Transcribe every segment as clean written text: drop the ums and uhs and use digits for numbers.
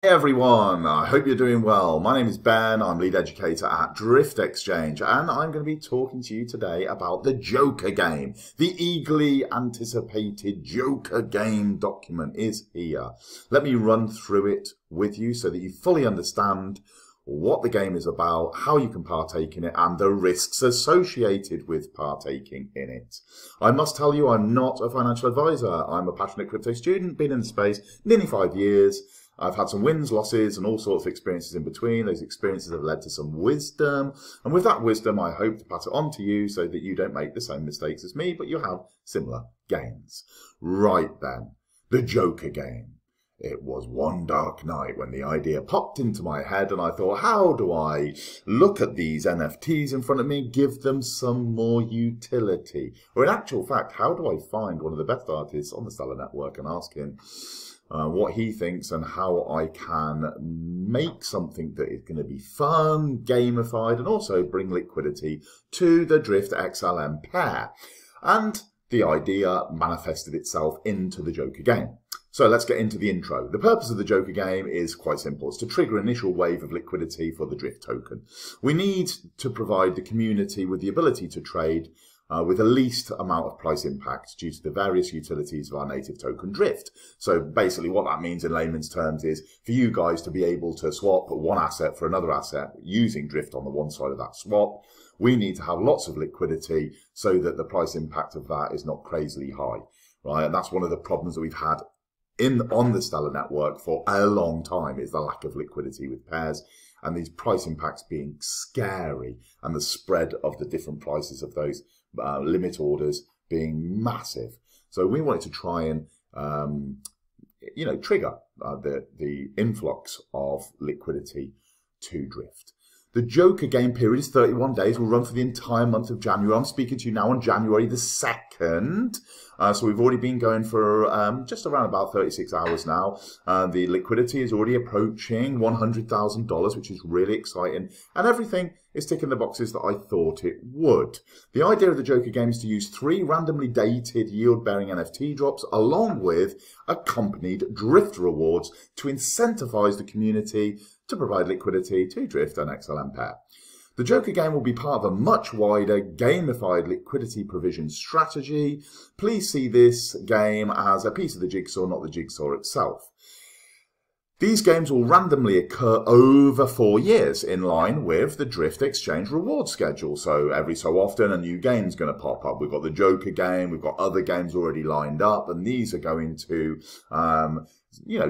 Hey everyone, I hope you're doing well. My name is Ben, I'm lead educator at DriftxChange, and I'm going to be talking to you today about the Joker game. The eagerly anticipated Joker game document is here. Let me run through it with you so that you fully understand what the game is about, how you can partake in it, and the risks associated with partaking in it. I must tell you, I'm not a financial advisor. I'm a passionate crypto student, been in the space nearly 5 years. I've had some wins, losses, and all sorts of experiences in between. Those experiences have led to some wisdom. And with that wisdom, I hope to pass it on to you so that you don't make the same mistakes as me, but you have similar gains. Right then, the Joker game. It was one dark night when the idea popped into my head and I thought, how do I look at these NFTs in front of me, give them some more utility? Or in actual fact, how do I find one of the best artists on the Stellar Network and ask him what he thinks and how I can make something that is going to be fun, gamified, and also bring liquidity to the Drift XLM pair. And the idea manifested itself into the Joker game. So let's get into the intro. The purpose of the Joker game is quite simple. It's to trigger an initial wave of liquidity for the Drift token. We need to provide the community with the ability to trade with the least amount of price impact due to the various utilities of our native token Drift. So basically what that means in layman's terms is for you guys to be able to swap one asset for another asset using Drift on the one side of that swap. We need to have lots of liquidity so that the price impact of that is not crazily high, right? And that's one of the problems that we've had on the Stellar Network for a long time is the lack of liquidity with pairs and these price impacts being scary and the spread of the different prices of those limit orders being massive. So we wanted to try and trigger the influx of liquidity to Drift. The Joker game period is 31 days. Will run for the entire month of January. I'm speaking to you now on January the 2nd. So we've already been going for just around about 36 hours now. The liquidity is already approaching $100,000, which is really exciting. And everything is ticking the boxes that I thought it would. The idea of the Joker game is to use 3 randomly dated yield-bearing NFT drops along with accompanied Drift rewards to incentivize the community to provide liquidity to Drift and XLM pair. The Joker game will be part of a much wider gamified liquidity provision strategy. Please see this game as a piece of the jigsaw, not the jigsaw itself. These games will randomly occur over 4 years in line with the DriftxChange reward schedule. So every so often a new game is going to pop up. We've got the Joker game, we've got other games already lined up, and these are going to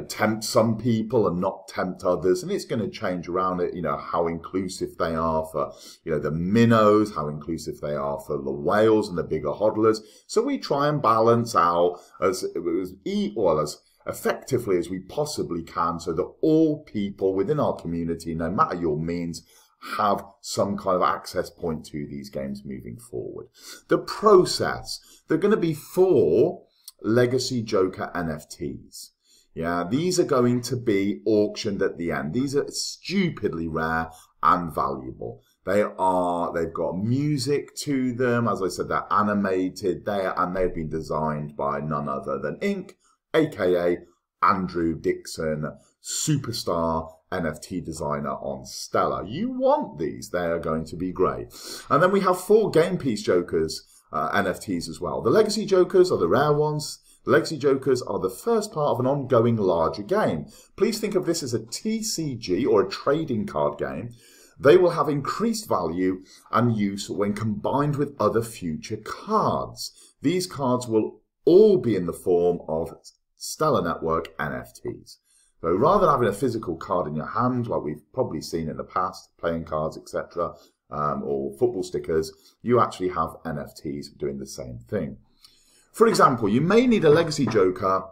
tempt some people and not tempt others, and it's going to change around it, how inclusive they are for, the minnows, how inclusive they are for the whales and the bigger hodlers. So we try and balance out as effectively as we possibly can so that all people within our community, no matter your means, have some kind of access point to these games moving forward. The process, there are going to be 4 legacy Joker NFTs. Yeah, these are going to be auctioned at the end. These are stupidly rare and valuable. They've got music to them. As I said, they're animated and they've been designed by none other than Ink, aka Andrew Dixon, superstar NFT designer on Stellar. You want these, they are going to be great. And then we have 4 Game Piece Jokers NFTs as well. The Legacy Jokers are the rare ones. The Legacy Jokers are the first part of an ongoing larger game. Please think of this as a TCG or a trading card game. They will have increased value and use when combined with other future cards. These cards will all be in the form of Stellar Network NFTs. So rather than having a physical card in your hand, like we've probably seen in the past, playing cards, etc., or football stickers, you actually have NFTs doing the same thing. For example, you may need a Legacy Joker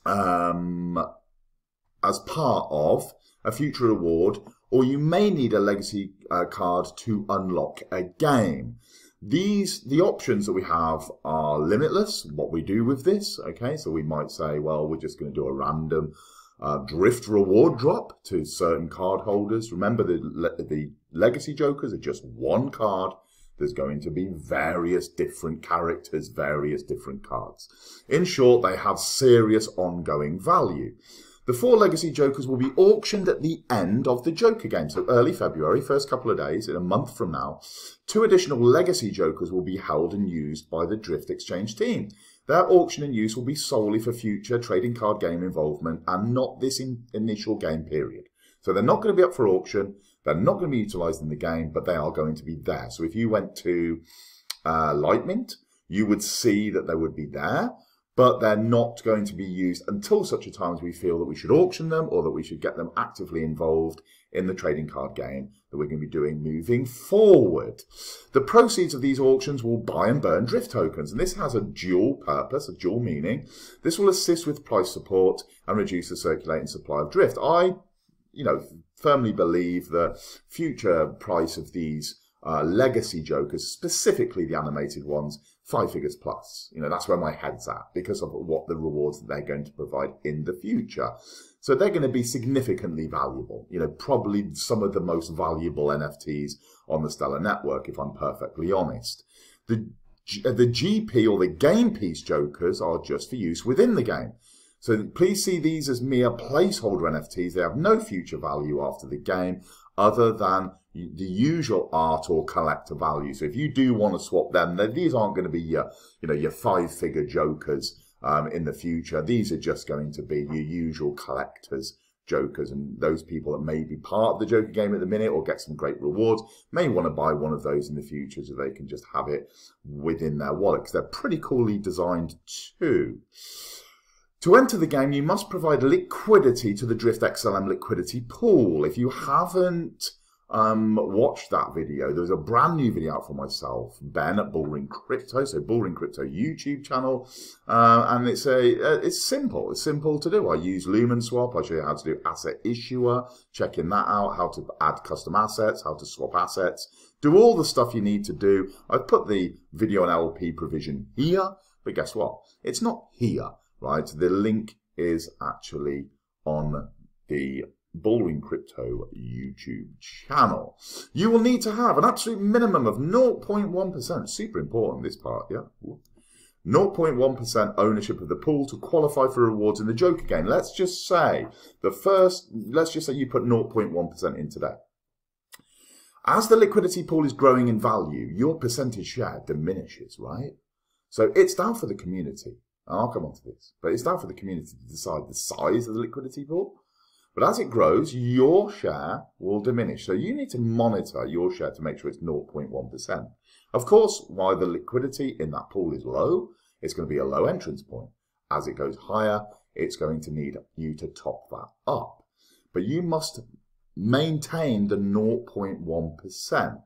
as part of a future reward, or you may need a Legacy card to unlock a game. The options that we have are limitless, what we do with this, okay? So we might say, well, we're just going to do a random Drift reward drop to certain card holders. Remember, the Legacy Jokers are just one card. There's going to be various different characters, various different cards. In short, they have serious ongoing value. The 4 legacy jokers will be auctioned at the end of the Joker game, so early February, first couple of days, in a month from now. 2 additional legacy jokers will be held and used by the DriftxChange team. Their auction and use will be solely for future trading card game involvement and not this initial game period. So they're not going to be up for auction, they're not going to be utilised in the game, but they are going to be there. So if you went to Lightmint, you would see that they would be there, but they're not going to be used until such a time as we feel that we should auction them or that we should get them actively involved in the trading card game that we're going to be doing moving forward. The proceeds of these auctions will buy and burn drift tokens, and this has a dual purpose, a dual meaning. This will assist with price support and reduce the circulating supply of drift. I, firmly believe the future price of these legacy jokers, specifically the animated ones, 5 figures plus. That's where my head's at because of what the rewards that they're going to provide in the future. So they're going to be significantly valuable. Probably some of the most valuable NFTs on the Stellar network, if I'm perfectly honest. The GP or the game piece jokers are just for use within the game. So please see these as mere placeholder NFTs. They have no future value after the game other than the usual art or collector value. So if you do want to swap them, then these aren't going to be your 5-figure jokers in the future. These are just going to be your usual collectors jokers, and those people that may be part of the Joker game at the minute or get some great rewards may want to buy one of those in the future so they can just have it within their wallet because they're pretty coolly designed too. To enter the game, you must provide liquidity to the DriftxLM liquidity pool. If you haven't watched that video, there's a brand new video out for myself, Ben at Bullring Crypto, so Bullring Crypto YouTube channel, and it's simple. It's simple to do. I use Lumen Swap. I show you how to do Asset Issuer, checking that out, how to add custom assets, how to swap assets, do all the stuff you need to do. I've put the video on LP provision here, but guess what? It's not here. Right, the link is actually on the Bullring Crypto YouTube channel. You will need to have an absolute minimum of 0.1%, super important this part, yeah? 0.1% ownership of the pool to qualify for rewards in the Joker game. Let's just say you put 0.1% in today. As the liquidity pool is growing in value, your percentage share diminishes, right? So it's down for the community. I'll come on to this, but it's down for the community to decide the size of the liquidity pool. But as it grows, your share will diminish. So you need to monitor your share to make sure it's 0.1%. Of course, while the liquidity in that pool is low, it's going to be a low entrance point. As it goes higher, it's going to need you to top that up. But you must maintain the 0.1%.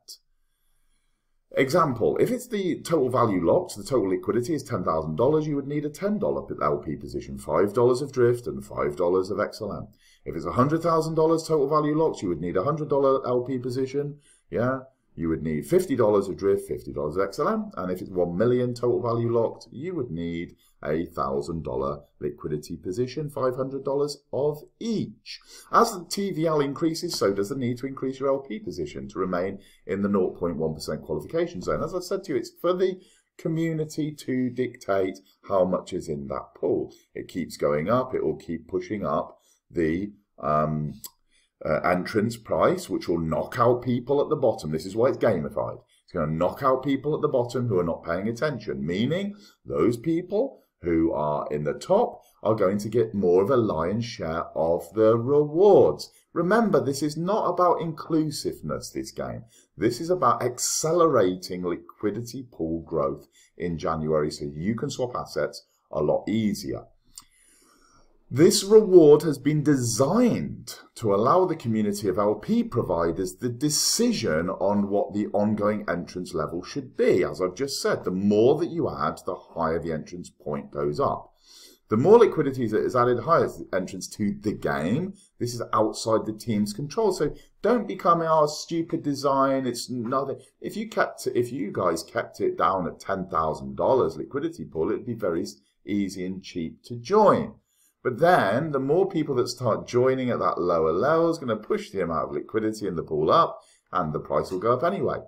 Example, if it's the total value locked, the total liquidity is $10,000, you would need a $10 LP position, $5 of Drift and $5 of XLM. If it's $100,000 total value locked, you would need a $100 LP position, yeah? You would need $50 of Drift, $50 of XLM, and if it's 1 million total value locked, you would need a $1,000 liquidity position, $500 of each. As the TVL increases, so does the need to increase your LP position to remain in the 0.1% qualification zone. As I said to you, it's for the community to dictate how much is in that pool. It keeps going up, it will keep pushing up the entrance price, which will knock out people at the bottom. This is why it's gamified. It's going to knock out people at the bottom who are not paying attention, meaning those people who are in the top are going to get more of a lion's share of the rewards. Remember, this is not about inclusiveness, this game. This is about accelerating liquidity pool growth in January so you can swap assets a lot easier. This reward has been designed to allow the community of LP providers the decision on what the ongoing entrance level should be. As I've just said, the more that you add, the higher the entrance point goes up. The more liquidity that is added, higher is the entrance to the game. This is outside the team's control. So don't become a stupid design. It's nothing. If you guys kept it down at $10,000 liquidity pool, it'd be very easy and cheap to join. But then, the more people that start joining at that lower level is going to push the amount of liquidity in the pool up, and the price will go up anyway.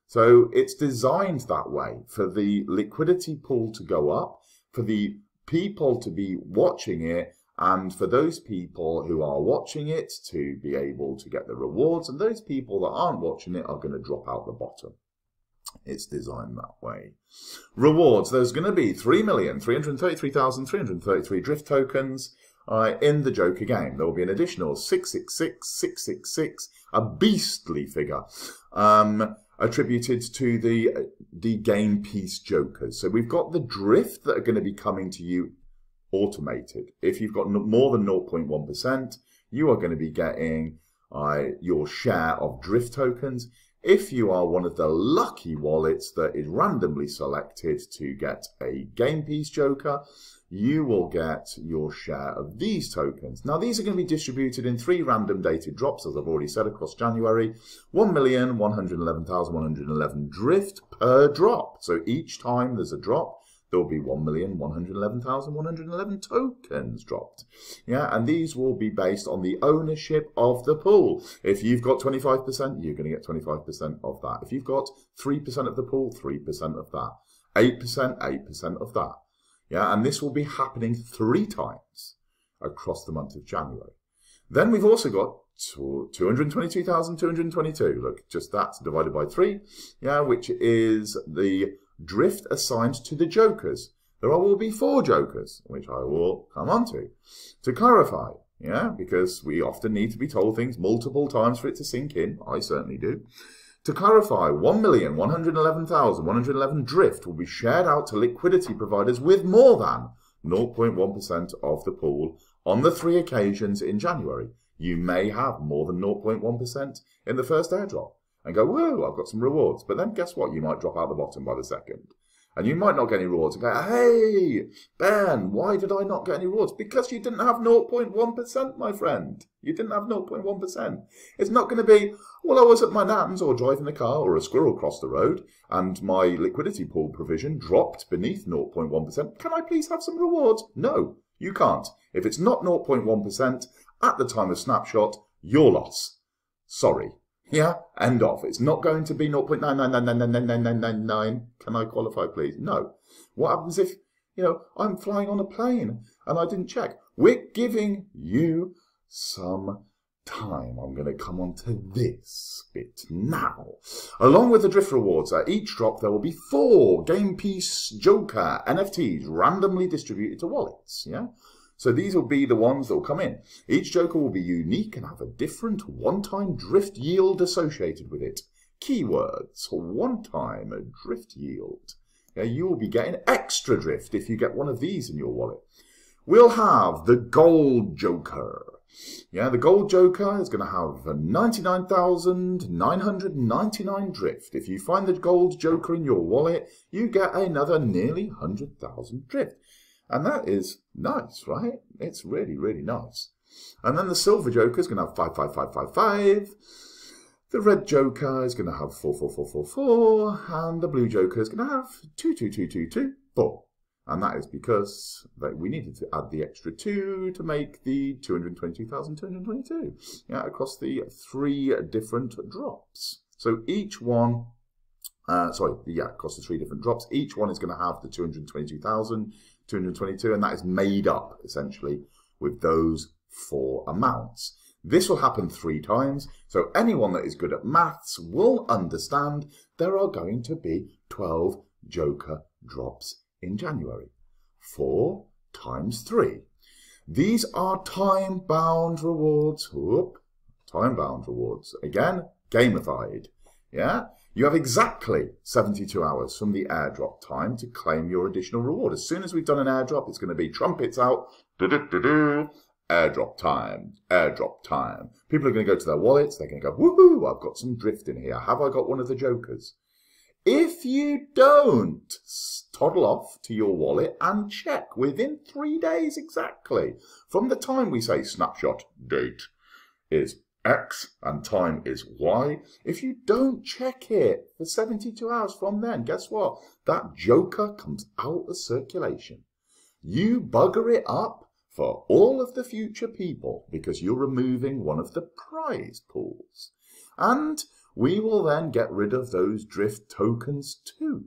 So it's designed that way, for the liquidity pool to go up, for the people to be watching it, And for those people who are watching it to be able to get the rewards, and those people that aren't watching it are going to drop out the bottom. It's designed that way. Rewards, there's going to be 3,333,333 drift tokens in the Joker game. There will be an additional 666, 666, a beastly figure, attributed to the game piece Jokers. So we've got the drift that are going to be coming to you automated. If you've got more than 0.1%, you are going to be getting your share of drift tokens. If you are one of the lucky wallets that is randomly selected to get a game piece Joker, you will get your share of these tokens. Now, these are going to be distributed in 3 random dated drops, as I've already said, across January. 1,111,111 drift per drop. So each time there's a drop, there will be 1,111,111 tokens dropped. Yeah, and these will be based on the ownership of the pool. If you've got 25%, you're going to get 25% of that. If you've got 3% of the pool, 3% of that. 8%, 8% of that. Yeah, and this will be happening 3 times across the month of January. Then we've also got 222,222. Look, just that divided by 3, yeah, which is the drift assigned to the Jokers. There will be 4 Jokers, which I will come on to clarify, yeah, because we often need to be told things multiple times for it to sink in. I certainly do. To clarify, 1,111,111 drift will be shared out to liquidity providers with more than 0.1% of the pool on the 3 occasions in January. You may have more than 0.1% in the first airdrop and go, whoa, I've got some rewards. But then guess what? You might drop out the bottom by the second. And you might not get any rewards and go, hey, Ben, why did I not get any rewards? Because you didn't have 0.1%, my friend. You didn't have 0.1%. It's not going to be, well, I was at my nan's or driving the car or a squirrel crossed the road and my liquidity pool provision dropped beneath 0.1%. Can I please have some rewards? No, you can't. If it's not 0.1% at the time of snapshot, your loss. Sorry. Yeah, end off. It's not going to be 0.999999999. Can I qualify, please? No. What happens if, I'm flying on a plane and I didn't check? We're giving you some time. I'm going to come on to this bit now. Along with the drift rewards, at each drop there will be 4 game piece Joker NFTs randomly distributed to wallets. Yeah. So these will be the ones that will come in. Each Joker will be unique and have a different one-time drift yield associated with it. Keywords, one-time drift yield. Yeah, you will be getting extra drift if you get one of these in your wallet. We'll have the Gold Joker. Yeah, the Gold Joker is going to have 99,999 drift. If you find the Gold Joker in your wallet, you get another nearly 100,000 drift. And that is nice, right? It's really, really nice. And then the Silver Joker is going to have 55555. The Red Joker is going to have 44444. And the Blue Joker is going to have 222224. And that is because we needed to add the extra 2 to make the 222,222. Yeah, across the 3 different drops. So each one, across the 3 different drops, each one is going to have the 222,222, and that is made up, essentially, with those 4 amounts. This will happen 3 times, so anyone that is good at maths will understand there are going to be 12 Joker drops in January. 4 times 3. These are time-bound rewards. Time-bound rewards. Again, gamified. Yeah? You have exactly 72 hours from the airdrop time to claim your additional reward. As soon as we've done an airdrop, it's going to be trumpets out. Airdrop time. Airdrop time. People are going to go to their wallets. They're going to go, woohoo, I've got some drift in here. Have I got one of the Jokers? If you don't, toddle off to your wallet and check within 3 days exactly. From the time we say snapshot date is X and time is Y. If you don't check it for 72 hours from then, guess what? That Joker comes out of circulation. You bugger it up for all of the future people because you're removing one of the prize pools. And we will then get rid of those drift tokens too.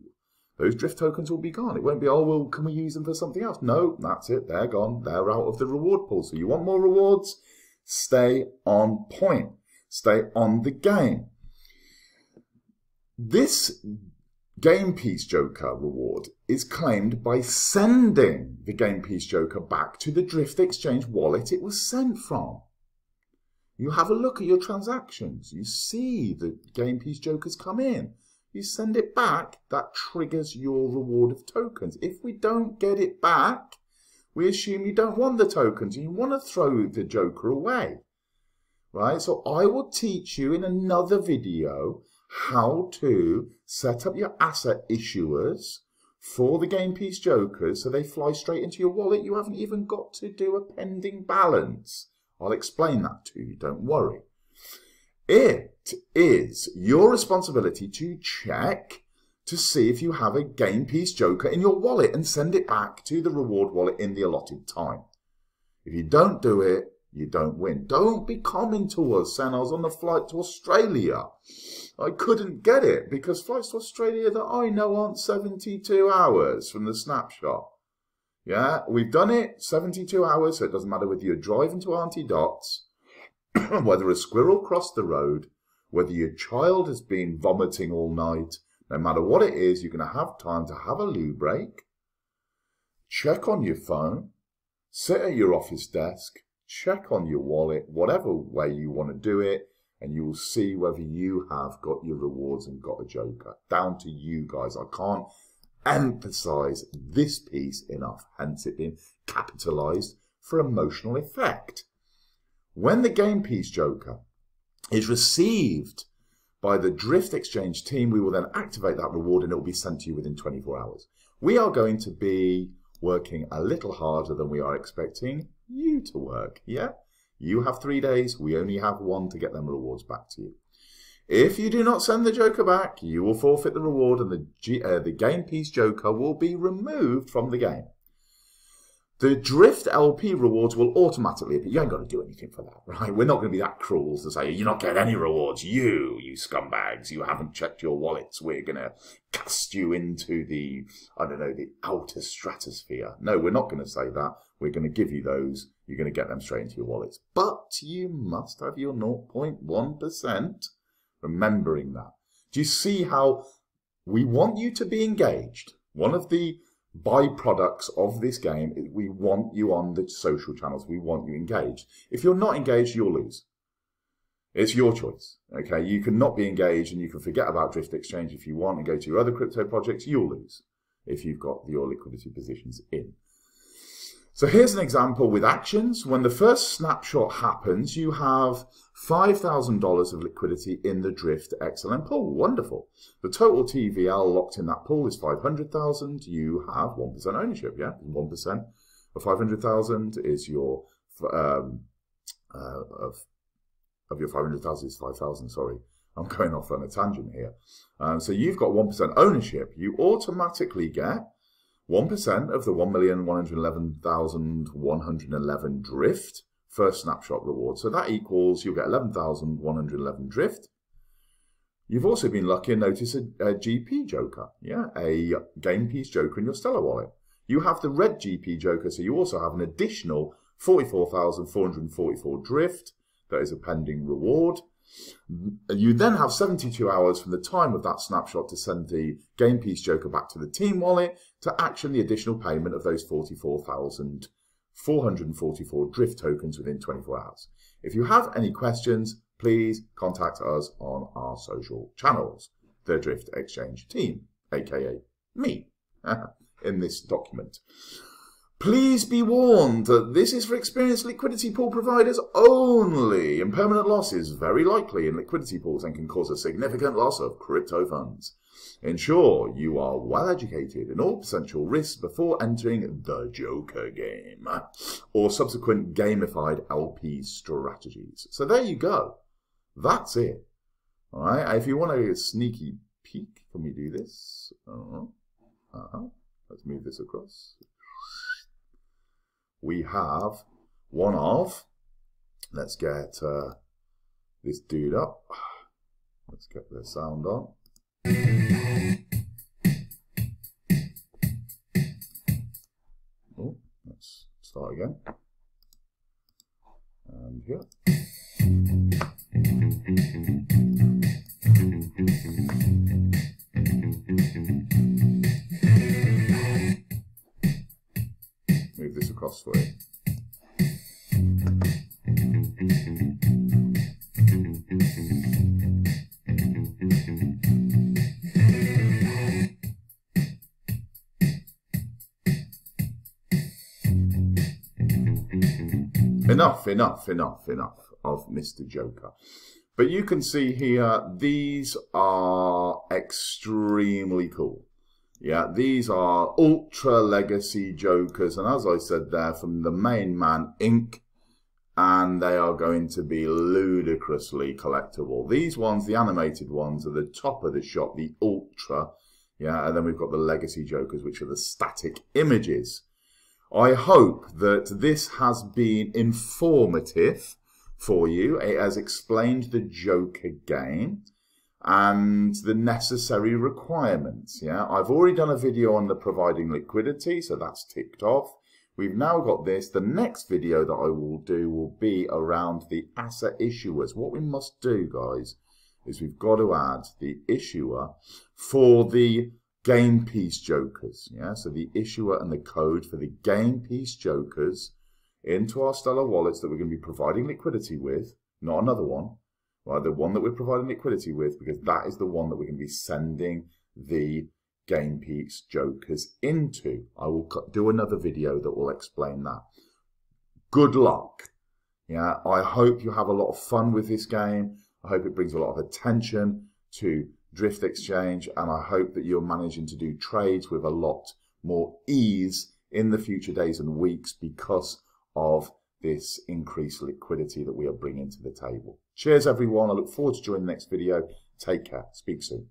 those drift tokens will be gone. It won't be, oh, well, can we use them for something else? No, that's it. They're gone. They're out of the reward pool. So you want more rewards? Stay on point. Stay on the game. This Game Piece Joker reward is claimed by sending the Game Piece Joker back to the DriftxChange wallet it was sent from. You have a look at your transactions. You see the Game Piece Jokers come in. You send it back. That triggers your reward of tokens. If we don't get it back, we assume you don't want the tokens and you want to throw the Joker away. Right? So I will teach you in another video how to set up your asset issuers for the Game Piece Jokers so they fly straight into your wallet. You haven't even got to do a pending balance. I'll explain that to you, don't worry. It is your responsibility to check to see if you have a Game Piece Joker in your wallet and send it back to the reward wallet in the allotted time. If you don't do it, you don't win. Don't be coming to us saying I was on the flight to Australia. I couldn't get it because flights to Australia that I know aren't 72 hours from the snapshot. Yeah, we've done it 72 hours, so it doesn't matter whether you're driving to Auntie Dot's, whether a squirrel crossed the road, whether your child has been vomiting all night. No matter what it is, you're going to have time to have a loo break, check on your phone, sit at your office desk, check on your wallet, whatever way you want to do it, and you will see whether you have got your rewards and got a Joker. Down to you guys. I can't emphasize this piece enough, hence it being capitalized for emotional effect. When the Game Piece Joker is received by the DriftxChange team, we will then activate that reward and it will be sent to you within 24 hours. We are going to be working a little harder than we are expecting you to work, yeah? You have 3 days, we only have 1 to get them rewards back to you. If you do not send the Joker back, you will forfeit the reward and the Game Piece Joker will be removed from the game. The Drift LP rewards will automatically appear. You ain't got to do anything for that, right? We're not going to be that cruel to say, you're not getting any rewards. You scumbags, you haven't checked your wallets. We're going to cast you into the, I don't know, the outer stratosphere. No, we're not going to say that. We're going to give you those. You're going to get them straight into your wallets. But you must have your 0.1%. Remembering that. Do you see how we want you to be engaged? One of the byproducts of this game is we want you on the social channels. We want you engaged. If you're not engaged, you'll lose. It's your choice. Okay, you can not be engaged and you can forget about DriftxChange if you want and go to your other crypto projects. You'll lose if you've got your liquidity positions in. So here's an example with actions. When the first snapshot happens, you have $5,000 of liquidity in the Drift XLM pool. Wonderful. The total TVL locked in that pool is 500,000. You have 1% ownership, yeah? 1% of 500,000 is your, of your 500,000 is 5,000, sorry. I'm going off on a tangent here. So you've got 1% ownership. You automatically get 1% of the 1,111,111 drift first snapshot reward. So that equals, you'll get 11,111 drift. You've also been lucky and notice a GP Joker, yeah, a Game Piece Joker in your Stellar wallet. You have the red GP Joker, so you also have an additional 44,444 drift. That is a pending reward. You then have 72 hours from the time of that snapshot to send the Game Piece Joker back to the team wallet to action the additional payment of those 44,444 drift tokens within 24 hours. If you have any questions, please contact us on our social channels, the DriftxChange team, aka me, in this document. Please be warned that this is for experienced liquidity pool providers only, and permanent loss is very likely in liquidity pools and can cause a significant loss of crypto funds. Ensure you are well educated in all potential risks before entering the Joker game or subsequent gamified LP strategies. So there you go. That's it. All right. If you want a sneaky peek, can we do this? Let's move this across. We have one of, let's get this dude up. Let's get the sound on. Start again. And here. Move this across for you. Enough of Mr. Joker. But you can see here, these are extremely cool. Yeah, these are ultra legacy Jokers, and as I said there, from the main man Inc., and they are going to be ludicrously collectible. These ones, the animated ones, are the top of the shop, the ultra. Yeah, and then we've got the legacy Jokers, which are the static images. I hope that this has been informative for you. It has explained the Joker game and the necessary requirements. Yeah, I've already done a video on the providing liquidity, so that's ticked off. We've now got this. The next video that I will do will be around the asset issuers. What we must do, guys, is we've got to add the issuer for the game piece Jokers. Yeah, so the issuer and the code for the game piece Jokers into our Stellar wallets that we're going to be providing liquidity with, not another one, right? The one that we're providing liquidity with, because that is the one that we're going to be sending the game piece Jokers into. I will do another video that will explain that. Good luck. Yeah, I hope you have a lot of fun with this game. I hope it brings a lot of attention to DriftxChange, and I hope that you're managing to do trades with a lot more ease in the future days and weeks because of this increased liquidity that we are bringing to the table. Cheers, everyone. I look forward to joining the next video. Take care. Speak soon.